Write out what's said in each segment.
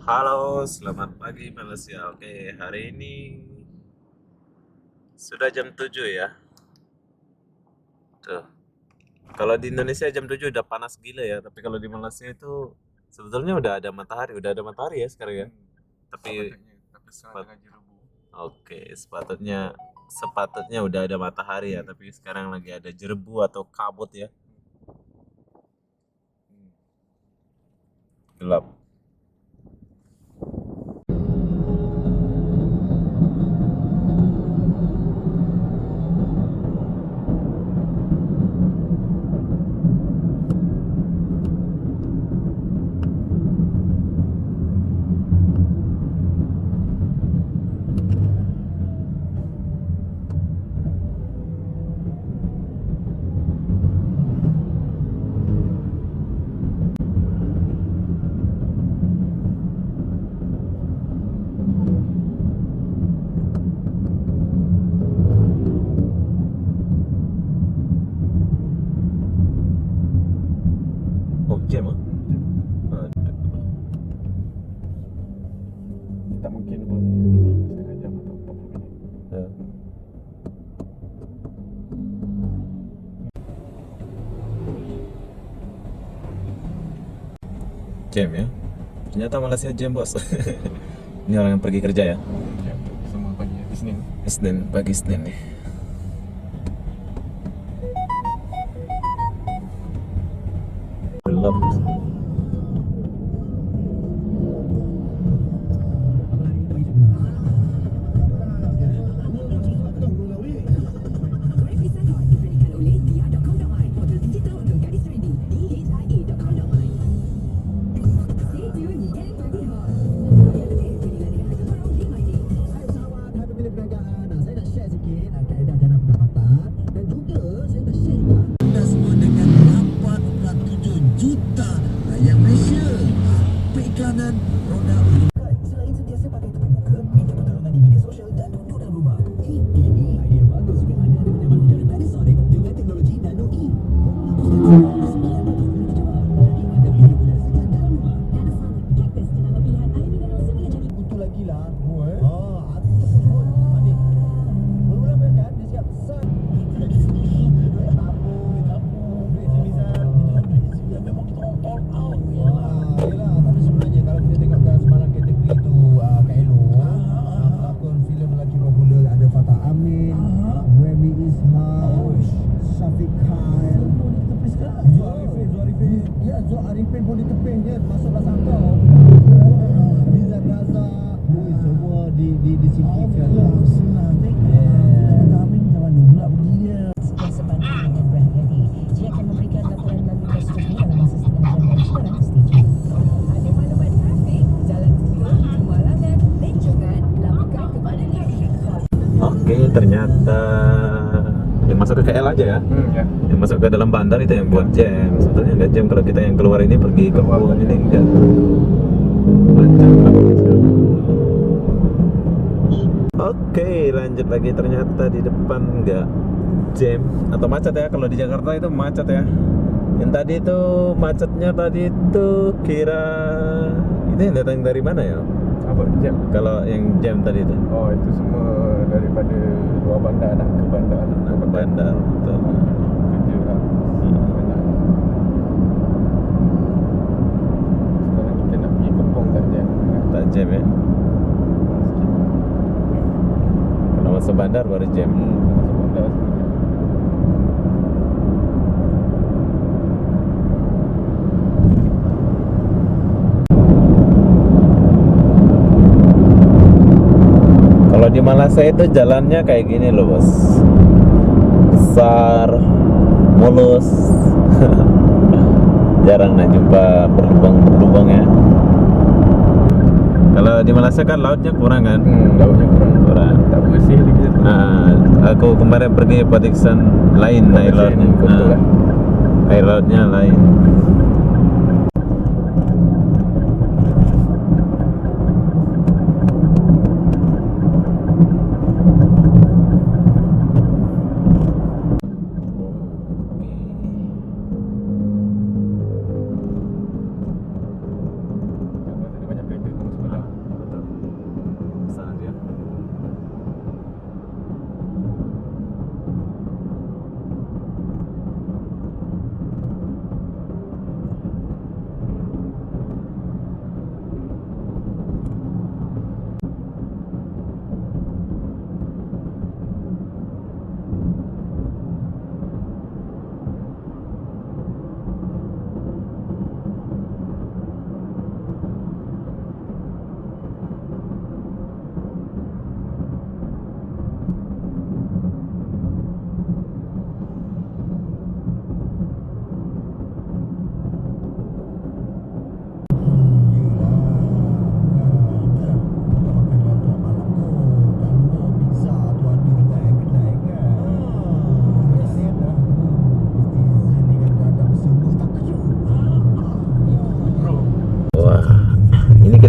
Halo, selamat pagi Malaysia. Oke, hari ini sudah jam 7 ya. Tuh. Kalau di Indonesia jam 7 udah panas gila ya, tapi kalau di Malaysia itu sebetulnya udah ada matahari ya sekarang ya. Tapi Tapi sekarang sepat- tengah jerebu. oke, sepatutnya udah ada matahari ya, tapi sekarang lagi ada jerebu atau kabut ya, gelap. Oh, jam ah? Aduh. Tak mungkin pun ini setengah jam atau 40 minit. Ya. Jam ya? Ternyata Malaysia jam bos. Ini orang yang pergi kerja ya? Ya, semua pagi Isnin. Pagi Senin nih. Gelap. Anda semua dengan 8.7 juta rakyat Malaysia. Periklanan roda. Selain sentiasa pakai tutup muka, minta pertolongan di media sosial dan duduk dalam rumah. Ini idea bagus untuk anda dapat menyambut udara Panasonic dengan teknologi Nano E. Betul lagi lah. Syafiq Khail Ya, Zul Arifin pun ditepis je. Masuklah sangkau Nizam Razak semua disingkirkan. Kata Amin macam mana pula pergi dia. Sudah sebanding dengan berhati-hati. Dia akan memberikan laporan lalu lintas tersebut dalam masa setengah jam dan sekarang stay tune. Ada maklumat trafik, jalan tutup, kemalangan, lencongan, laporkan kepada pihak khas. Oke, ternyata yang masuk ke KL aja ya. Ya. Yang masuk ke dalam bandar itu yang buat jam. Sebetulnya nggak jam kalau kita yang keluar ini pergi ke Pulau ini enggak. Lanjut lagi. Oke, lanjut lagi, ternyata di depan nggak jam atau macet ya. Kalau di Jakarta itu macet ya. Yang tadi itu macetnya tadi itu kira itu yang datang dari mana ya? Apa jam? Kalau yang jam tadi itu Oh, itu semua daripada luar bandar nak ke bandar. ke bandar, betul. Kerja lah. Banyak. Sekarang kita nak pergi Kepong tak jam. Tak jam ya. Kalau masuk bandar baru jam. Masuk bandar semua jam. Kalau di Malaysia itu jalannya kayak gini loh bos, besar, mulus. Jarang nak jumpa berlubang-berlubang ya. Kalau di Malaysia kan lautnya kurang kan? Lautnya Kurang. tak bersih lagi tu. Aku kemarin pergi Patiksan lain air lautnya. Kotor lah. Air lautnya lain. Banyak kereta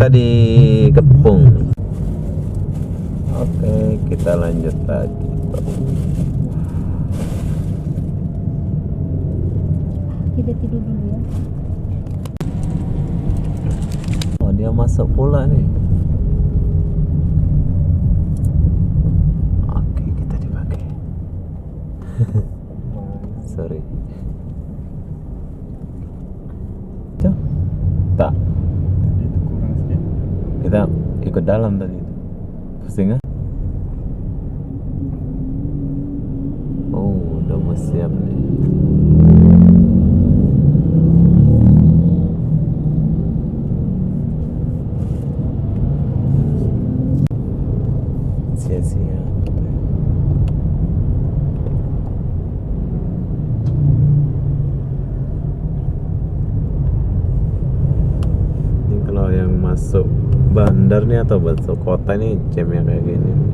kita di Kepung. Oke, kita lanjut lagi. Kita tidur dulu ya. Oh, dia masuk pula nih. Oke, kita dipakai. Sorry. Tuh. Tak. Tadi itu kurang sedikit. Kita ikut dalam tadi itu. Pusing nggak? Oh, udah mau siap nih. Sia-sia. Ini kalau yang masuk bandar nih atau masuk kota nih jamnya kayak gini nih.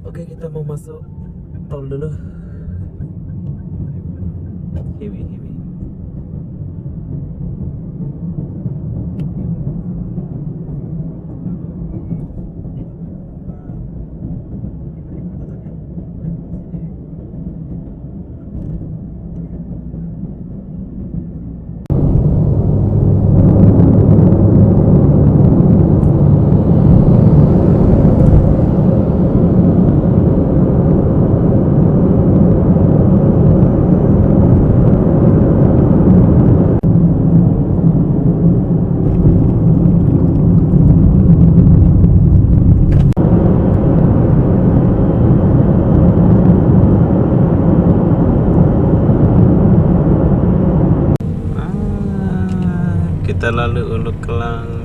Oke, kita mau masuk tol dulu. Hiwi. Kita lalu Ulu Kelang.